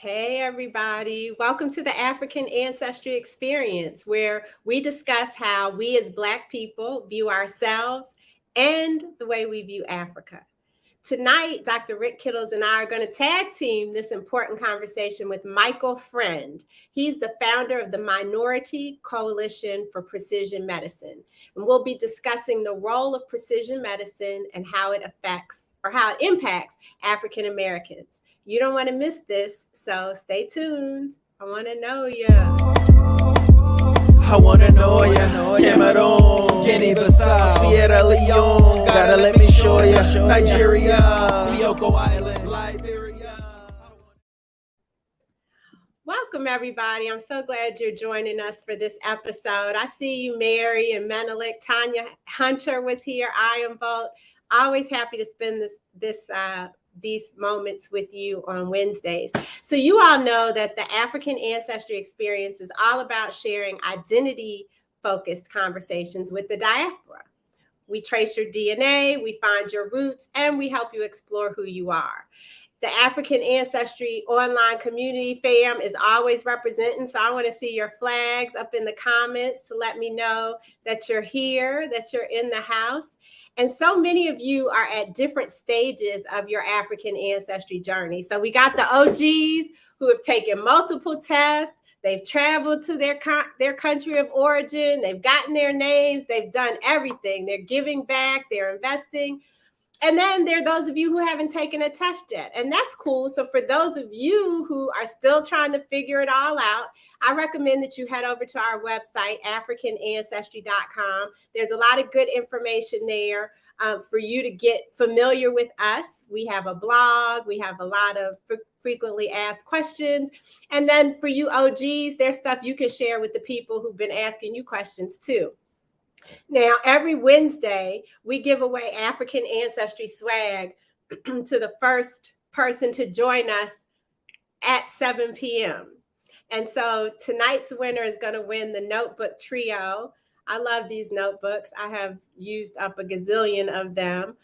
Hey, everybody. Welcome to the African Ancestry Experience, where we discuss how we as Black people view ourselves and the way we view Africa. Tonight, Dr. Rick Kittles and I are going to tag team this important conversation with Michael Friend. He's the founder of the Minority Coalition for Precision Medicine. And we'll be discussing the role of precision medicine and how it affects or how it impacts African Americans. You don't want to miss this, so stay tuned. I want to know you. I wanna know ya, Cameroon, Guinea-Bissau, Sierra Leone, gotta let me show ya, Nigeria, Bioko Island, Liberia. Welcome, everybody. I'm so glad you're joining us for this episode. I see you, Mary and Menelik. Tanya Hunter was here. I am both. Always happy to spend these moments with you on Wednesdays. So you all know that the African Ancestry Experience is all about sharing identity-focused conversations with the diaspora. We trace your DNA, we find your roots, and we help you explore who you are. The African Ancestry online community fam is always representing, so I want to see your flags up in the comments to let me know that you're here, that you're in the house. And so many of you are at different stages of your African ancestry journey. So we got the OGs who have taken multiple tests. They've traveled to their country of origin. They've gotten their names. They've done everything. They're giving back. They're investing. And then there are those of you who haven't taken a test yet, and that's cool. So for those of you who are still trying to figure it all out, I recommend that you head over to our website, AfricanAncestry.com. There's a lot of good information there for you to get familiar with us. We have a blog. We have a lot of frequently asked questions. And then for you OGs, there's stuff you can share with the people who've been asking you questions too. Now, every Wednesday, we give away African Ancestry swag to the first person to join us at 7 p.m. And so tonight's winner is going to win the notebook trio. I love these notebooks. I have used up a gazillion of them.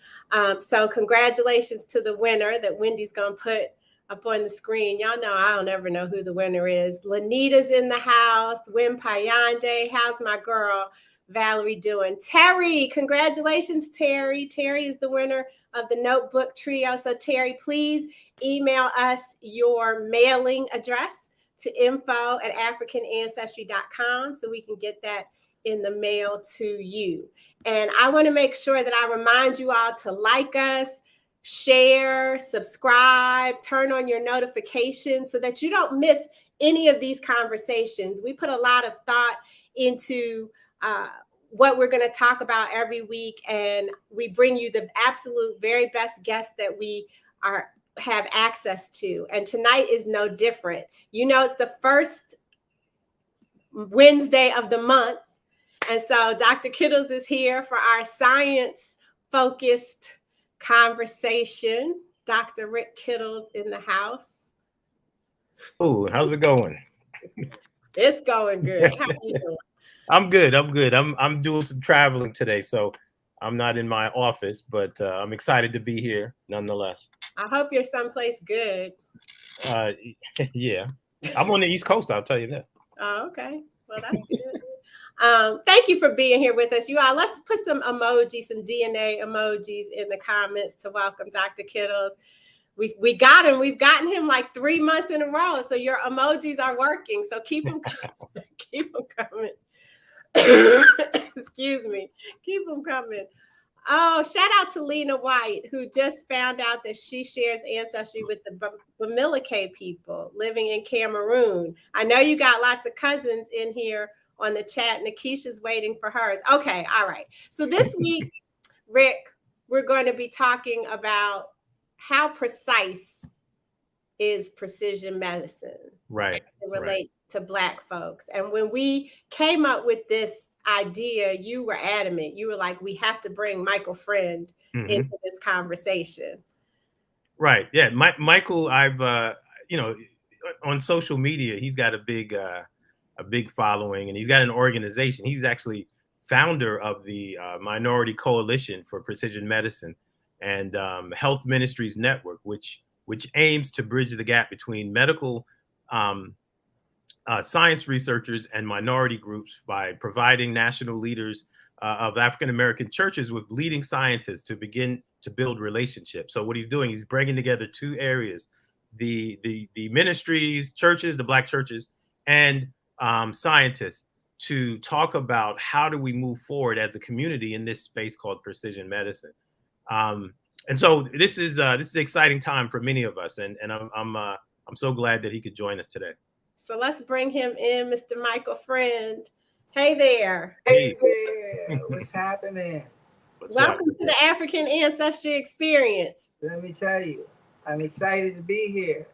So congratulations to the winner that Wendy's going to put up on the screen. Y'all know I don't ever know who the winner is. Lanita's in the house. Wim Payande. How's my girl Valerie doing? Terry, congratulations, Terry. Terry is the winner of the notebook trio. So Terry, please email us your mailing address to info@africanancestry.com so we can get that in the mail to you. And I want to make sure that I remind you all to like us, share, subscribe, turn on your notifications so that you don't miss any of these conversations. We put a lot of thought into what we're going to talk about every week, and we bring you the absolute very best guests that we have access to. And tonight is no different. You know, it's the first Wednesday of the month, and so Dr. Kittles is here for our science-focused conversation. Dr. Rick Kittles in the house. Oh, how's it going? It's going good. How are you doing? I'm good. I'm doing some traveling today, so I'm not in my office, but I'm excited to be here nonetheless. I hope you're someplace good. Yeah, I'm on the East Coast. I'll tell you that. Oh, okay. Well, that's good. Thank you for being here with us. You all, let's put some emojis, some DNA emojis in the comments to welcome Dr. Kittles. We got him. We've gotten him like 3 months in a row. So your emojis are working. So keep them coming. Keep them coming. Excuse me. Keep them coming. Oh, shout out to Lena White, who just found out that she shares ancestry with the Bamileke people living in Cameroon. I know you got lots of cousins in here on the chat. Nikisha's waiting for hers. Okay, all right. So this week, Rick, we're going to be talking about how precise is precision medicine. Right. It relates to Black folks. And when we came up with this idea, you were adamant. You were like, we have to bring Michael Friend into this conversation. Right. Yeah. Michael, I've, on social media, he's got a big following, and he's got an organization. He's actually founder of the Minority Coalition for Precision Medicine and Health Ministries Network, which which aims to bridge the gap between medical science researchers and minority groups by providing national leaders of African American churches with leading scientists to begin to build relationships. So what he's doing, he's bringing together two areas: the ministries, churches, the Black churches, and scientists, to talk about how do we move forward as a community in this space called precision medicine. And so this is an exciting time for many of us, and I'm so glad that he could join us today. So let's bring him in, Mr. Michael Friend. Hey there. Hey there. What's happening? Welcome to the African Ancestry Experience. Let me tell you, I'm excited to be here.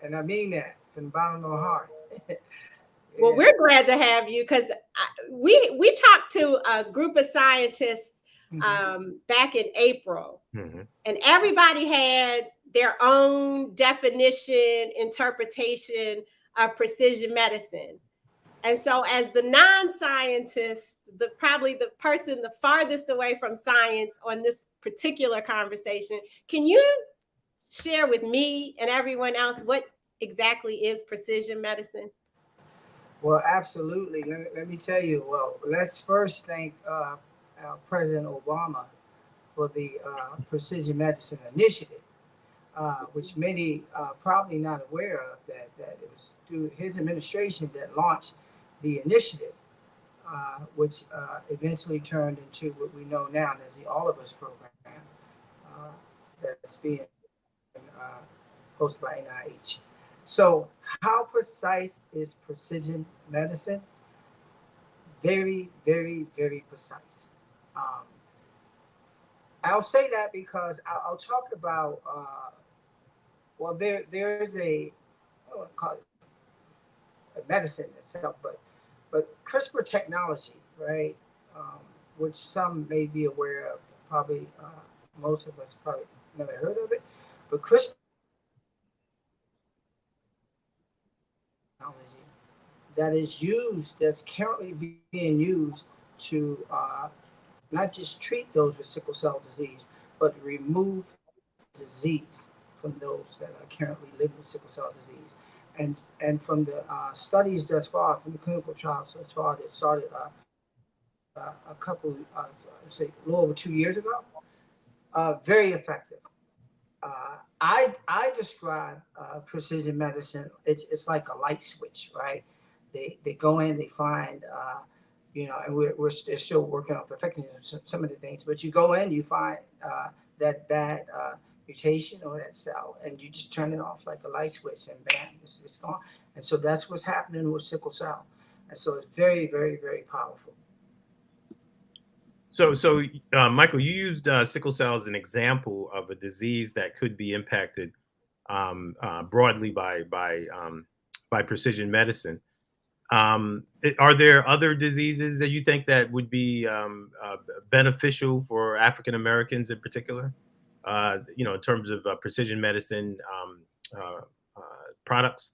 And I mean that from the bottom of my heart. Well, we're glad to have you, because we talked to a group of scientists back in April, and everybody had their own definition, interpretation of precision medicine. And so as the non-scientist, probably the person the farthest away from science on this particular conversation, can you share with me and everyone else what exactly is precision medicine? Well, absolutely. Let me tell you. Well, let's first thank President Obama for the Precision Medicine Initiative, which many probably not aware of, that it was through his administration that launched the initiative, which eventually turned into what we know now as the All of Us program, that's being hosted by NIH. So how precise is precision medicine? Very, very, very precise. I'll say that because I'll talk about, well, there's I don't want to call it a medicine itself, but CRISPR technology, right? Which some may be aware of, probably most of us probably never heard of it, but CRISPR technology that is used, that's currently being used to not just treat those with sickle cell disease, but remove disease from those that are currently living with sickle cell disease. And from the studies thus far, from the clinical trials thus far that started a couple, say a little over 2 years ago, very effective. I describe precision medicine, it's like a light switch, right? They go in, they find, and we're still working on perfecting some of the things, but you go in, you find that bad mutation or that cell, and you just turn it off like a light switch, and bam, it's gone. And so that's what's happening with sickle cell. And so it's very, very, very powerful. So Michael, you used sickle cell as an example of a disease that could be impacted broadly by precision medicine. Are there other diseases that you think that would be beneficial for African Americans in particular? In terms of precision medicine products?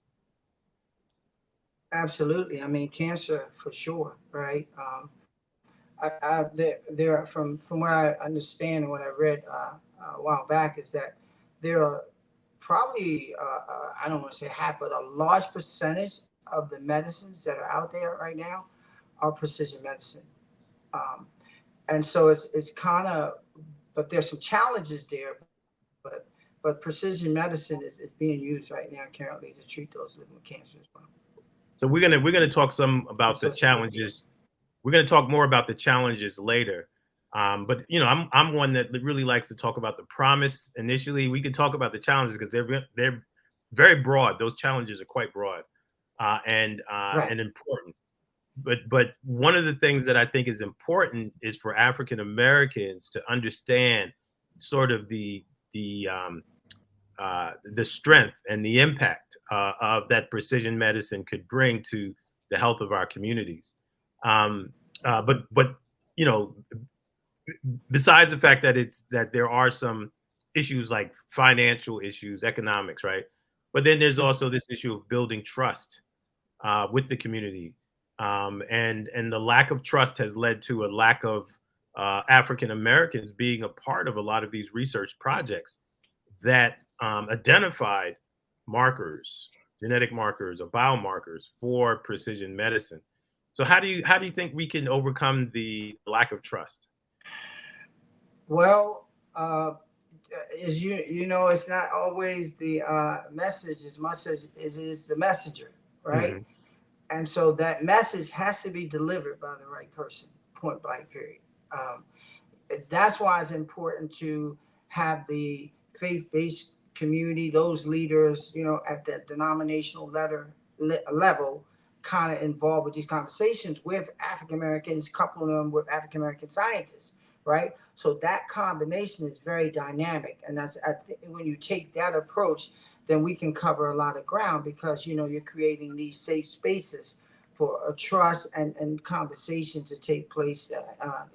Absolutely. I mean, cancer for sure, right? There are, from what I understand and what I read a while back, is that there are probably, I don't want to say half, but a large percentage of the medicines that are out there right now are precision medicine. And so it's kind of, but there's some challenges there, but precision medicine is being used right now currently to treat those living with cancer as well. So we're gonna talk some about the challenges. We're gonna talk more about the challenges later. But I'm one that really likes to talk about the promise initially. We can talk about the challenges because they're very broad. Those challenges are quite broad and important. But one of the things that I think is important is for African Americans to understand sort of the strength and the impact of that precision medicine could bring to the health of our communities. But besides the fact that there are some issues like financial issues, economics, right? But then there's also this issue of building trust with the community. And the lack of trust has led to a lack of African Americans being a part of a lot of these research projects that identified markers, genetic markers or biomarkers for precision medicine. So how do you think we can overcome the lack of trust? Well, as you know, it's not always the message as much as it is the messenger, right? Mhm. And so that message has to be delivered by the right person, point blank, period. Um, that's why it's important to have the faith-based community, those leaders, at the denominational level, kind of involved with these conversations with African Americans, coupling them with African American scientists, right? So that combination is very dynamic, and I think when you take that approach, then we can cover a lot of ground because you're creating these safe spaces for a trust and conversation to take place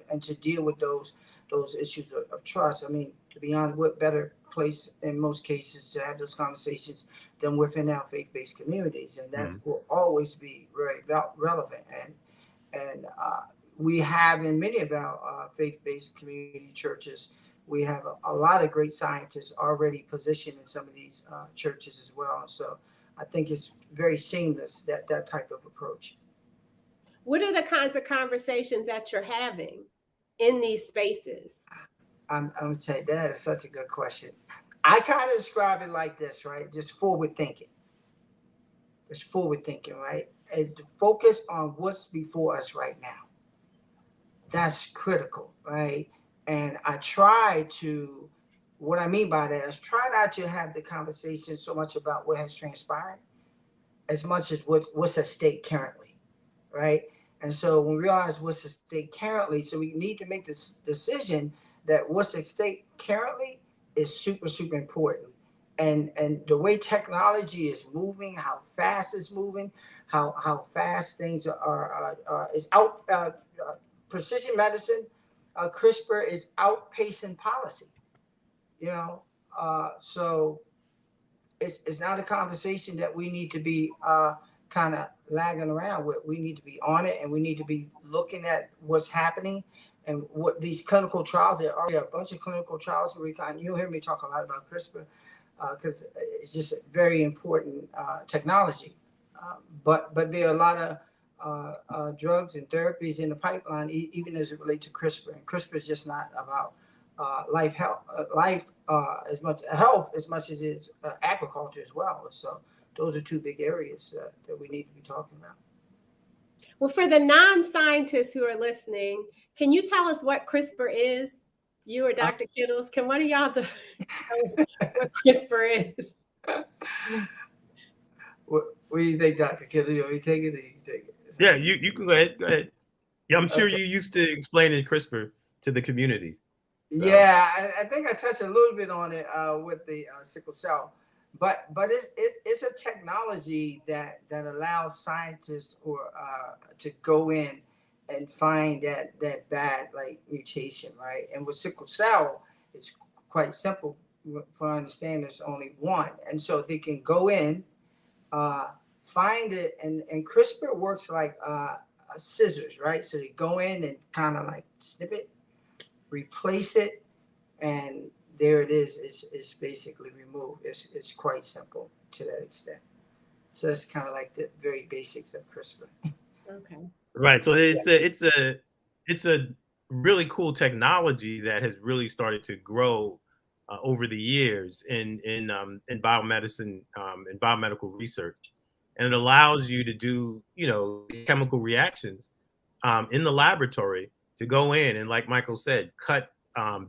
and to deal with those issues of trust. I mean, to be honest, what better place in most cases to have those conversations than within our faith-based communities, and that will always be very relevant. And we have in many of our faith-based community churches, we have a lot of great scientists already positioned in some of these churches as well. So I think it's very seamless that type of approach. What are the kinds of conversations that you're having in these spaces? I'm gonna say that is such a good question. I kind of describe it like this, right? Just forward thinking. Just forward thinking, right? And to focus on what's before us right now. That's critical, right? And what I mean by that is try not to have the conversation so much about what has transpired as much as what's at stake currently, right? And so when we realize what's at stake currently, so we need to make this decision that what's at stake currently is super, super important. And the way technology is moving, how fast it's moving, how fast things is out. Precision medicine, CRISPR is outpacing policy. So it's not a conversation that we need to be kind of lagging around with. We need to be on it, and we need to be looking at what's happening and what these clinical trials. There are already a bunch of clinical trials. You'll hear me talk a lot about CRISPR because it's just a very important technology. But there are a lot of drugs and therapies in the pipeline, even as it relates to CRISPR. And CRISPR is just not about life as much health as much as it's agriculture as well. So those are two big areas that we need to be talking about. Well, for the non-scientists who are listening, can you tell us what CRISPR is? You or Dr. Kittles, can one of y'all tell us what CRISPR is? What do you think, Dr. Kittles? You want me to take it, or you can take it? Yeah, you can go ahead. Go ahead. Yeah, I'm sure you used to explaining CRISPR to the community. So. Yeah, I think I touched a little bit on it with the sickle cell, but it's a technology that allows scientists to go in and find that bad mutation, right? And with sickle cell, it's quite simple. For I understand, there's only one, and so they can go in, find it, and CRISPR works like scissors, right? So they go in and kind of snip it, replace it, and there it is. It's basically removed. It's quite simple to that extent. So that's kind of like the very basics of CRISPR. Okay. Right. So it's a really cool technology that has really started to grow over the years in biomedicine and biomedical research, and it allows you to do chemical reactions in the laboratory to go in and, like Michael said, cut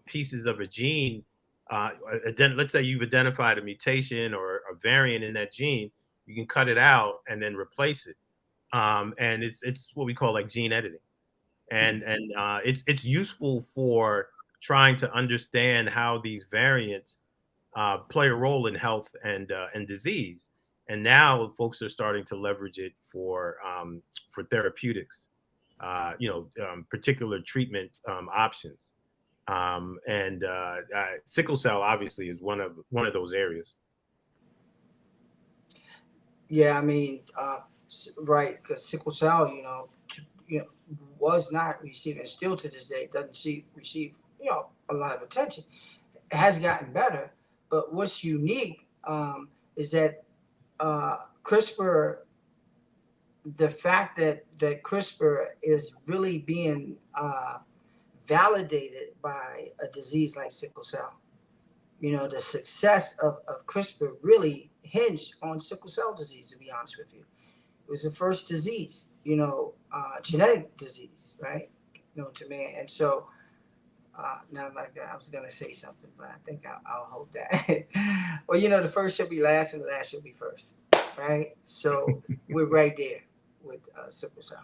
pieces of a gene. Let's say you've identified a mutation or a variant in that gene, you can cut it out and then replace it. And it's what we call gene editing, and it's useful for trying to understand how these variants play a role in health and disease. And now folks are starting to leverage it for therapeutics, particular treatment options. And sickle cell obviously is one of those areas. Yeah, I mean, right, because sickle cell, was not receiving, still to this day doesn't receive a lot of attention. It has gotten better, But what's unique is that CRISPR, the fact that CRISPR is really being validated by a disease like sickle cell. You know, the success of CRISPR really hinged on sickle cell disease, to be honest with you. It was the first disease, you know, genetic disease, right? You know, to man. And so now I was going to say something, but I think I'll hold that. Well, you know, the first should be last and the last should be first, right? So we're right there with sickle cell.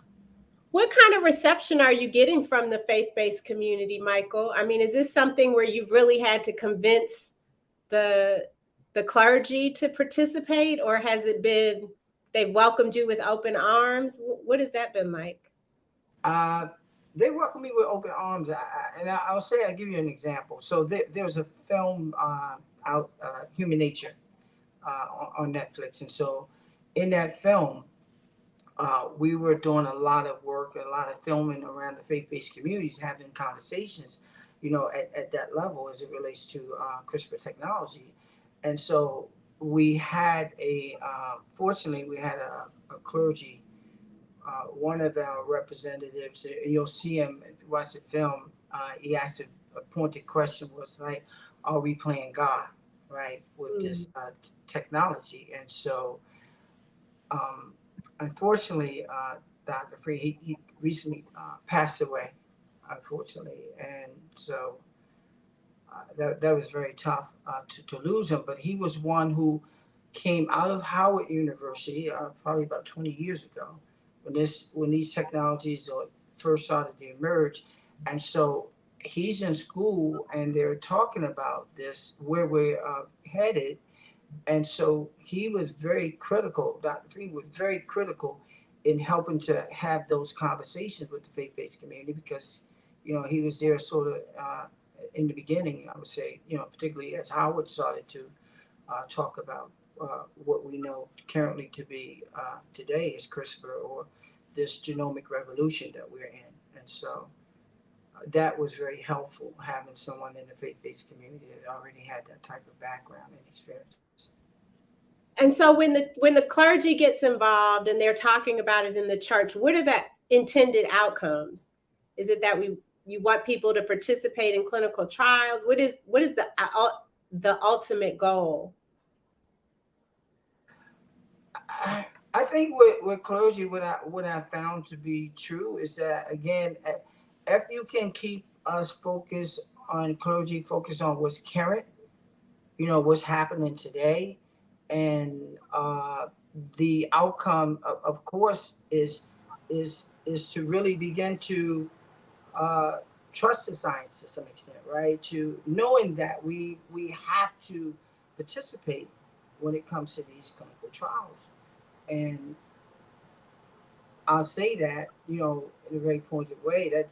What kind of reception are you getting from the faith-based community, Michael? I mean, is this something where you've really had to convince the clergy to participate, or has it been they've welcomed you with open arms? What has that been like? They welcomed me with open arms, I'll say, I'll give you an example. So there's a film out, Human Nature, on Netflix, and so in that film, we were doing a lot of work, a lot of filming around the faith-based communities, having conversations, you know, at that level as it relates to CRISPR technology. And so we had fortunately, we had a clergy, one of our representatives, you'll see him, if you watch the film, he asked a pointed question, was like, are we playing God, right, with this technology? And so, unfortunately, Dr. Free, he recently passed away, unfortunately. And so that was very tough to lose him. But he was one who came out of Howard University probably about 20 years ago when these technologies first started to emerge. And so he's in school and they're talking about this, where we're headed. And so he was very critical, Dr. Free was very critical in helping to have those conversations with the faith-based community, because, you know, he was there sort of in the beginning, I would say, you know, particularly as Howard started to talk about what we know currently to be today is CRISPR, or this genomic revolution that we're in. And so that was very helpful, having someone in the faith-based community that already had that type of background and experience. And so when the clergy gets involved and they're talking about it in the church, what are the intended outcomes? Is it that you want people to participate in clinical trials? What is the ultimate goal? I think with clergy, what I found to be true is that, again, if you can keep us focused on clergy, focused on what's current, you know, what's happening today, and the outcome, of course, is to really begin to trust the science to some extent, right? To knowing that we have to participate when it comes to these clinical trials. And I'll say that, you know, in a very pointed way, that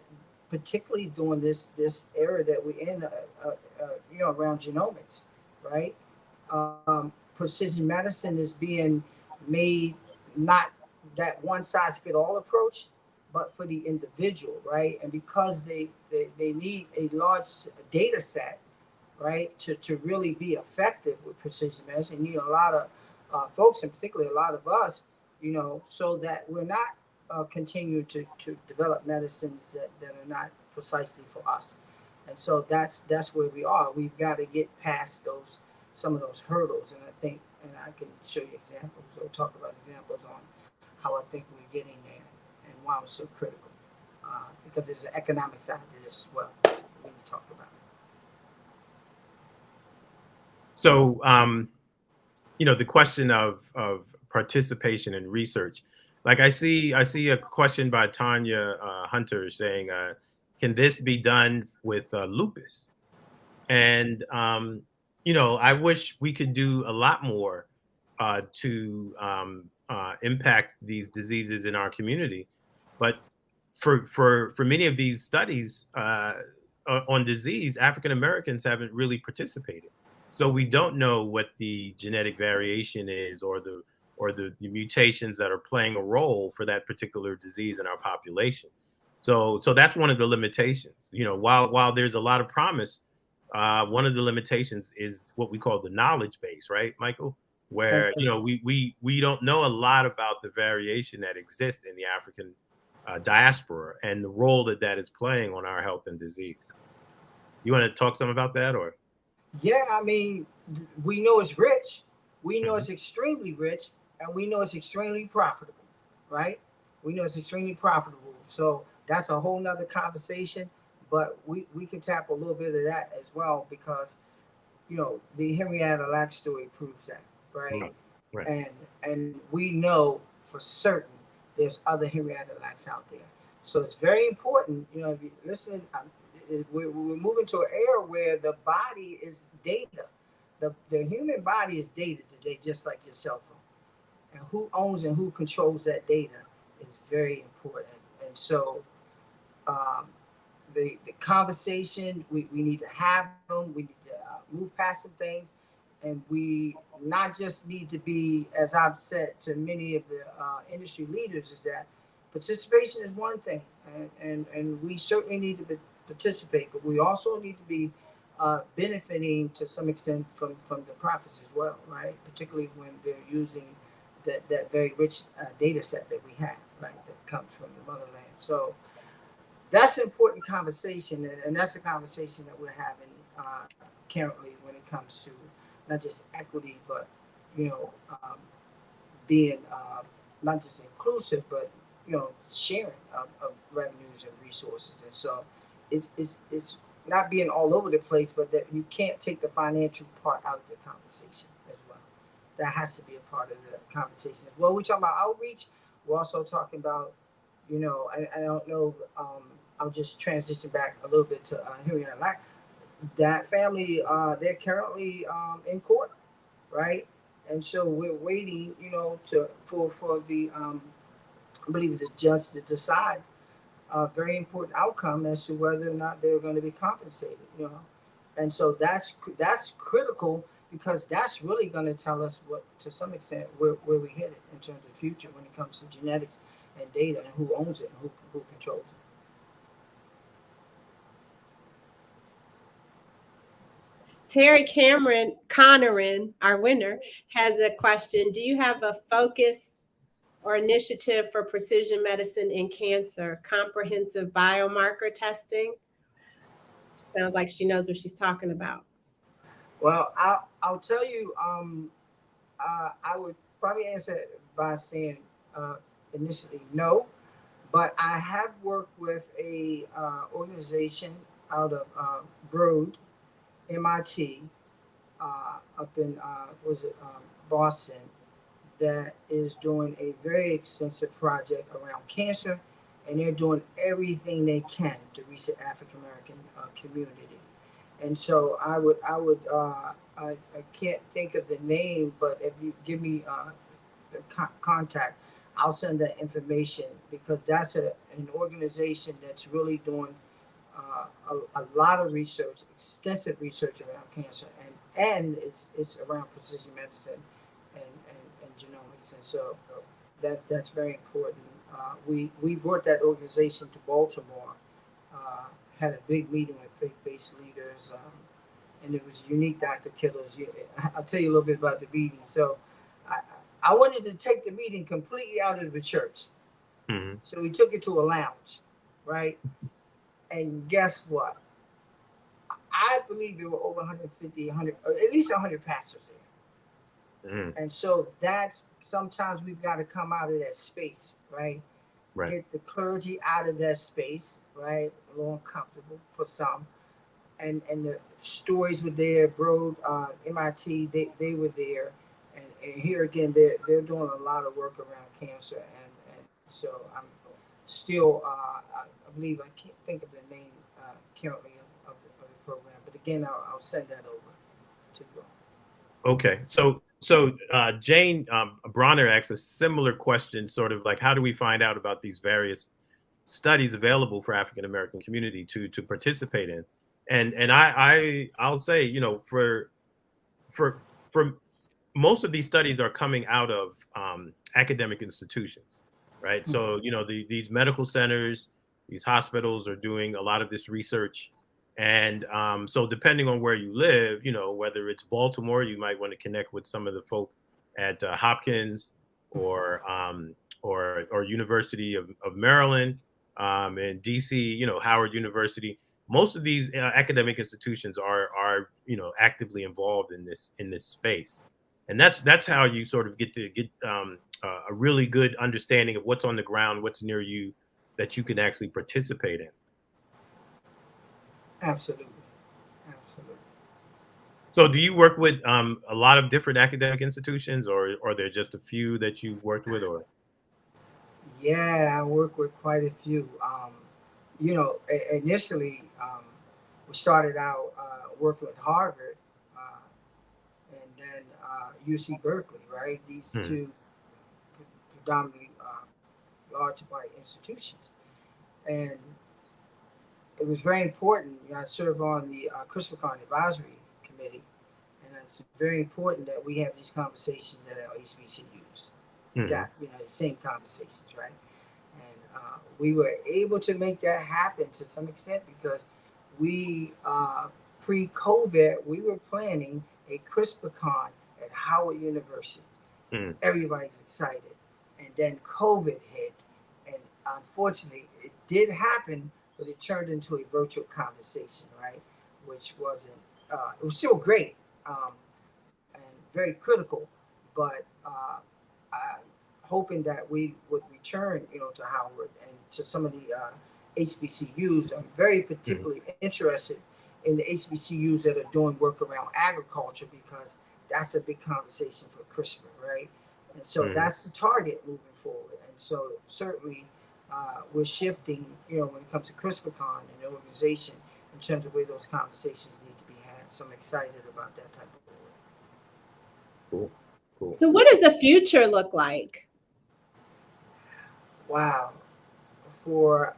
particularly during this era that we're in, you know, around genomics, right? Precision medicine is being made not that one size fit all approach, but for the individual, right? And because they need a large data set, right, to really be effective with precision medicine, you need a lot of folks, and particularly a lot of us, you know, so that we're not continuing to develop medicines that are not precisely for us. And so that's where we are. We've got to get past some of those hurdles. And I think, and I can show you examples or talk about examples on how I think we're getting there and why it's so critical. Because there's an economic side to this as well we need to talk about. So, you know, the question of participation in research, like I see a question by Tanya Hunter saying, can this be done with lupus? And, you know, I wish we could do a lot more to impact these diseases in our community. But for many of these studies on disease, African Americans haven't really participated. So we don't know what the genetic variation is, or the mutations that are playing a role for that particular disease in our population. So that's one of the limitations. You know, while there's a lot of promise, one of the limitations is what we call the knowledge base, right, Michael? Where, you know, we don't know a lot about the variation that exists in the African diaspora and the role that that is playing on our health and disease. You want to talk some about that, or? Yeah, I mean, we know it's rich. We know it's extremely rich, and we know it's extremely profitable, right? We know it's extremely profitable. So that's a whole nother conversation, but we can tackle a little bit of that as well because, you know, the Henrietta Lacks story proves that, right? Right. And we know for certain there's other Henrietta Lacks out there. So it's very important, you know, if you listen, we're moving to an era where the body is data. The human body is data today, just like your cell phone. And who owns and who controls that data is very important. And so the conversation, we need to have them. We need to move past some things. And we not just need to be, as I've said to many of the industry leaders, is that participation is one thing. And we certainly need to participate, but we also need to be benefiting to some extent from the profits as well, right? Particularly when they're using that very rich data set that we have, right? That comes from the motherland. So that's an important conversation, and that's a conversation that we're having currently when it comes to not just equity, but, you know, being not just inclusive, but, you know, sharing of revenues and resources. And so it's not being all over the place, but that you can't take the financial part out of the conversation as well. That has to be a part of the conversation as well. We talk about outreach. We're also talking about, you know, I don't know, I'll just transition back a little bit to Henrietta Lack. That family, they're currently in court, right? And so we're waiting, you know, for the I believe the judge to decide a very important outcome as to whether or not they're going to be compensated, you know. And so that's critical because that's really going to tell us what, to some extent, where we headed in terms of the future when it comes to genetics and data and who owns it and who controls it. Terry Cameron Connerin, our winner, has a question. Do you have a focus or initiative for precision medicine in cancer, comprehensive biomarker testing? Sounds like she knows what she's talking about. Well, I'll tell you, I would probably answer by saying initially no, but I have worked with a organization out of Broad, MIT, up in Boston, that is doing a very extensive project around cancer, and they're doing everything they can to reach the African American community. And so I can't think of the name, but if you give me the contact, I'll send that information because that's an organization that's really doing a lot of research, extensive research around cancer, and it's around precision medicine and genomics, and so that's very important. We brought that organization to Baltimore, had a big meeting with faith-based leaders, and it was unique, Dr. Kittles. I'll tell you a little bit about the meeting. So I wanted to take the meeting completely out of the church. Mm-hmm. So we took it to a lounge, right? And guess what? I believe there were over 150, 100, or at least 100 pastors there. Mm. And so that's, sometimes we've got to come out of that space, right? Right. Get the clergy out of that space, right? A little uncomfortable for some. And the stories were there, Broad, MIT, they were there. And here again, they're doing a lot of work around cancer. And so I'm still, I believe, I can't think of the name currently of the program. But again, I'll send that over to you. Okay. So Jane Bronner asked a similar question, sort of like, how do we find out about these various studies available for African American community to participate in? And I'll say, you know, for most of these studies are coming out of academic institutions, right? Mm-hmm. So, you know, these medical centers, these hospitals are doing a lot of this research. And so depending on where you live, you know, whether it's Baltimore, you might want to connect with some of the folk at Hopkins or University of Maryland, and DC, you know, Howard University. Most of these academic institutions are you know, actively involved in this space, and that's how you sort of get a really good understanding of what's on the ground, what's near you, that you can actually participate in. Absolutely. Absolutely. So do you work with a lot of different academic institutions, or are there just a few that you've worked with? Or Yeah, I work with quite a few. You know, initially, we started out working with Harvard and then UC Berkeley, right? These Hmm. two predominantly large white institutions. And it was very important. You know, I serve on the CRISPR Advisory Committee, and it's very important that we have these conversations at our HBCUs. We Hmm. got, you know, the same conversations, right? And we were able to make that happen to some extent because we pre-COVID we were planning a CRISPR at Howard University. Hmm. Everybody's excited, and then COVID hit, and unfortunately, it did happen, but it turned into a virtual conversation, right? Which wasn't. It was still great and very critical, but I hoping that we would return, you know, to Howard and to some of the HBCUs. I'm very Hmm. particularly interested in the HBCUs that are doing work around agriculture because that's a big conversation for CRISPR, right? And so Hmm. that's the target moving forward. And so certainly we're shifting, you know, when it comes to CRISPRCon and the organization in terms of where those conversations need to be had. So I'm excited about that type of work. Cool. Cool. So what does the future look like? Wow. For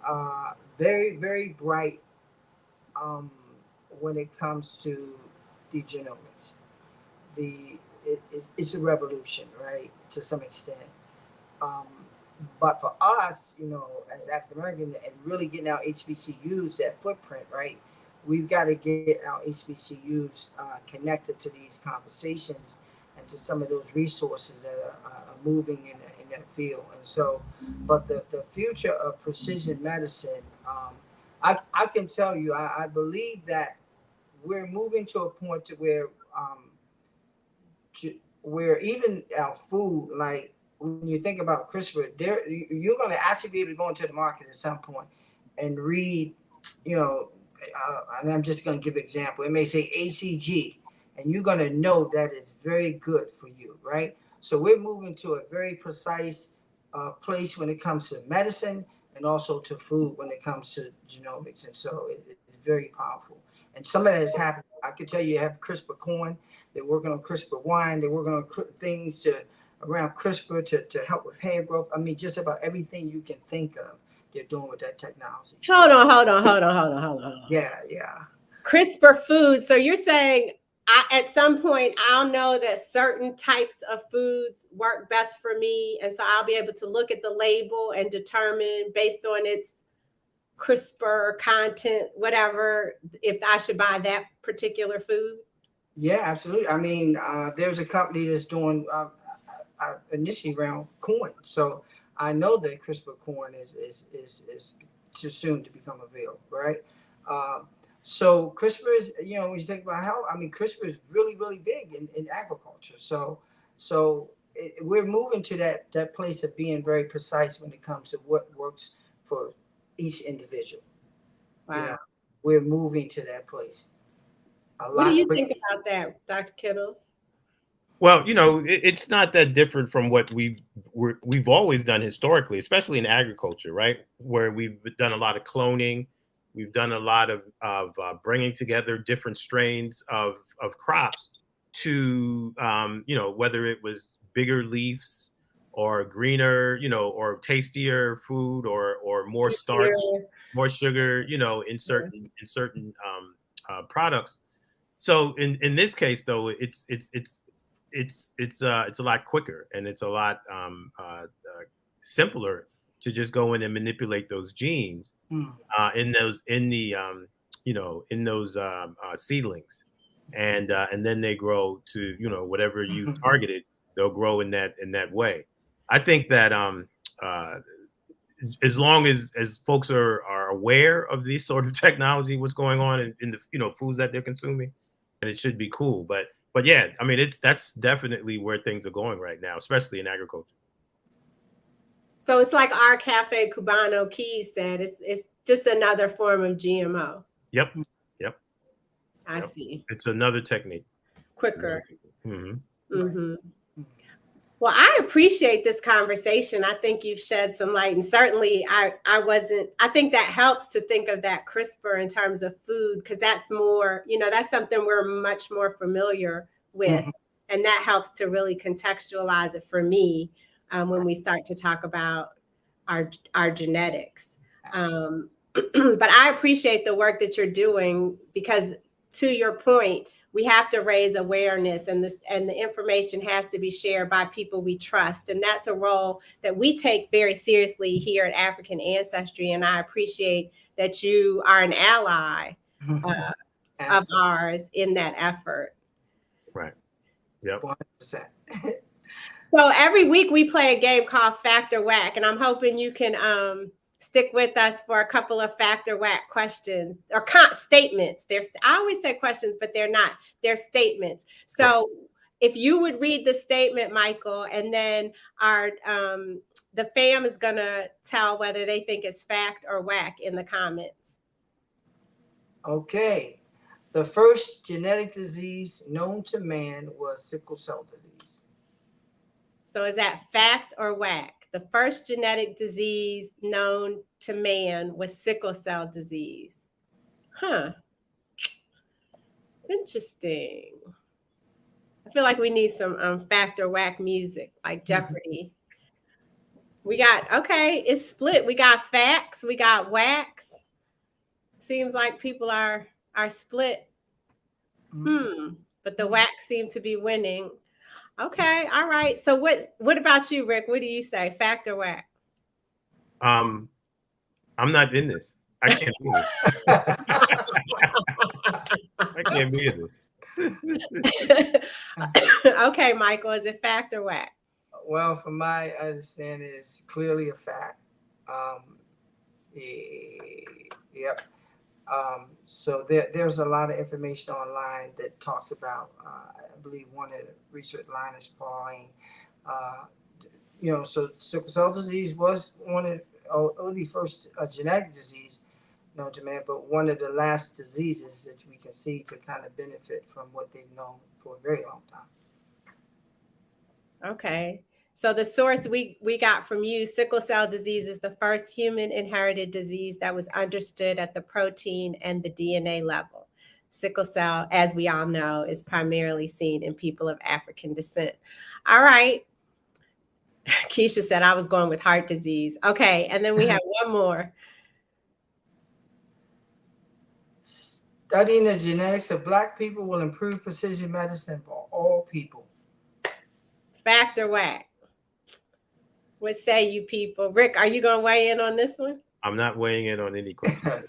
very, very bright um, when it comes to the genomics. It's a revolution, right, to some extent. Um, but for us, you know, as African American and really getting our HBCUs that footprint, right, we've got to get our HBCUs connected to these conversations and to some of those resources that are moving in that field. And so, but the future of precision medicine, I can tell you, I believe that we're moving to a point to um, where even our food, like when you think about CRISPR, there you're going to actually be able to go into the market at some point and read, you know, and I'm just going to give an example. It may say ACG, and you're going to know that it's very good for you, right? So we're moving to a very precise place when it comes to medicine and also to food when it comes to genomics, and so it's very powerful. And some of that is happening. I can tell you have CRISPR corn, they're working on CRISPR wine. They're working on things around CRISPR to help with hair growth. I mean, just about everything you can think of, they're doing with that technology. Hold on, hold on, hold on, hold on, hold on, hold on. Yeah, yeah. CRISPR foods. So you're saying at some point I'll know that certain types of foods work best for me, and so I'll be able to look at the label and determine based on its CRISPR content, whatever, if I should buy that particular food. Yeah, absolutely. I mean, there's a company that's doing initially around corn. So I know that CRISPR corn is too soon to become available, right? Um, so CRISPR is, you know, when you think about health, I mean, CRISPR is really, really big in agriculture. So we're moving to that place of being very precise when it comes to what works for each individual. You know, Wow. we're moving to that place a What do lot you think quicker. about that, Dr. Kittles? Well, you know, it's not that different from what we've always done historically, especially in agriculture, right? Where we've done a lot of cloning, we've done a lot of bringing together different strains of crops to, you know, whether it was bigger leaves or greener, you know, or tastier food or more starch, Juicier. more sugar, you know, in certain products. So in this case, though, it's a lot quicker, and it's a lot simpler to just go in and manipulate those genes Mm. in in those seedlings, and then they grow to whatever you targeted. They'll grow in that way. I think that as long as folks are aware of this sort of technology, what's going on in the foods that they're consuming, and it should be cool. But yeah, I mean that's definitely where things are going right now, especially in agriculture. So it's like our Cafe Cubano Keys said, it's just another form of GMO. Yep. I see. It's another technique. Quicker. Mm-hmm. Mm-hmm. Well, I appreciate this conversation. I think you've shed some light, and certainly I think that helps to think of that CRISPR in terms of food, because that's more, that's something we're much more familiar with. And that helps to really contextualize it for me when we start to talk about our genetics. But I appreciate the work that you're doing, because to your point, we have to raise awareness, and the information has to be shared by people we trust. And that's a role that we take very seriously here at African Ancestry. And I appreciate that you are an ally of ours in that effort. Right. Yep. 100%. So every week we play a game called Fact or Whack, and I'm hoping you can stick with us for a couple of fact or whack questions or statements. I always say questions, but they're not. They're statements. So if you would read the statement, Michael, and then the fam is gonna tell whether they think it's fact or whack in the comments. Okay. The first genetic disease known to man was sickle cell disease. So is that fact or whack? The first genetic disease known to man was sickle cell disease. Huh. Interesting. I feel like we need some fact or whack music, like Jeopardy. We got, okay, it's split. We got facts, we got whacks. Seems like people are split. But the whacks seem to be winning. Okay, all right. So what about you, Rick? What do you say, fact or whack? I'm not in this. I can't do this. I can't be in this. Okay, Michael, is it fact or whack? Well, from my understanding, it's clearly a fact. Yep. So there's a lot of information online that talks about, I believe one of the research Linus Pauling, so sickle cell disease was one of the first genetic disease known to man, but one of the last diseases that we can see to kind of benefit from what they've known for a very long time. Okay. So the source we got from you, sickle cell disease is the first human inherited disease that was understood at the protein and the DNA level. Sickle cell, as we all know, is primarily seen in people of African descent. All right. Keisha said I was going with heart disease. Okay. And then we have one more. Studying the genetics of Black people will improve precision medicine for all people. Fact or whack? What say you people? Rick, are you going to weigh in on this one? I'm not weighing in on any question.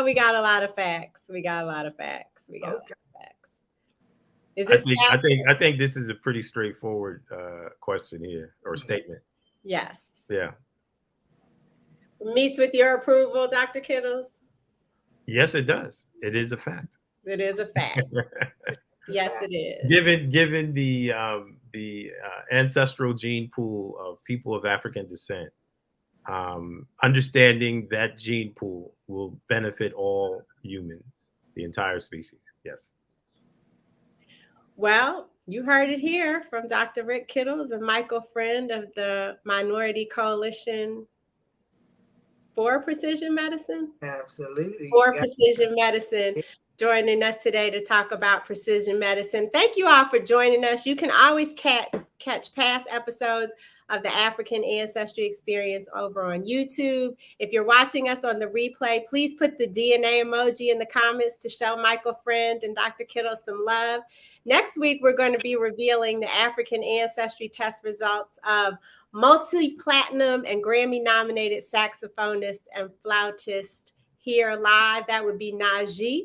We got a lot of facts. Is this I think this is a pretty straightforward question here, or statement. Yes. Yeah. Meets with your approval, Dr. Kittles? Yes, it does. It is a fact. It is a fact. Yes, it is. Given the ancestral gene pool of people of African descent, understanding that gene pool will benefit all humans, the entire species. Yes. Well, you heard it here from Dr. Rick Kittles and Michael Friend of the Minority Coalition for Precision Medicine. Absolutely. For Precision Medicine. joining us today to talk about precision medicine. Thank you all for joining us. You can always catch past episodes of the African Ancestry Experience over on YouTube. If you're watching us on the replay, please put the DNA emoji in the comments to show Michael Friend and Dr. Kittles some love. Next week, we're going to be revealing the African Ancestry test results of multi-platinum and Grammy-nominated saxophonist and flautist here live. That would be Najee.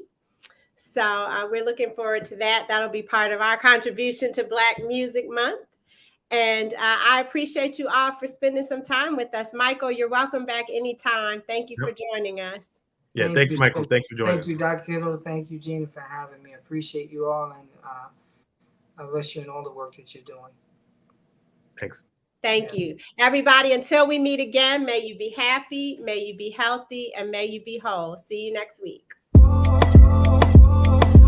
So we're looking forward to that. That'll be part of our contribution to Black Music Month. And I appreciate you all for spending some time with us. Michael, you're welcome back anytime. Thank you for joining us. Yeah, thanks, Michael. Thanks for joining us. Thank you, Dr. Kittle. Thank you, Gina, for having me. I appreciate you all, and I bless you in all the work that you're doing. Thanks. Thank you. Everybody, until we meet again, may you be happy, may you be healthy, and may you be whole. See you next week.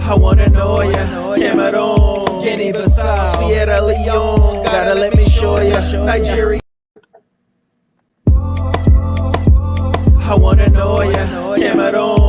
I wanna know ya, Cameroon, Guinea-Bissau, Sierra Leone, gotta let me show ya, Nigeria. I wanna know ya, Cameroon.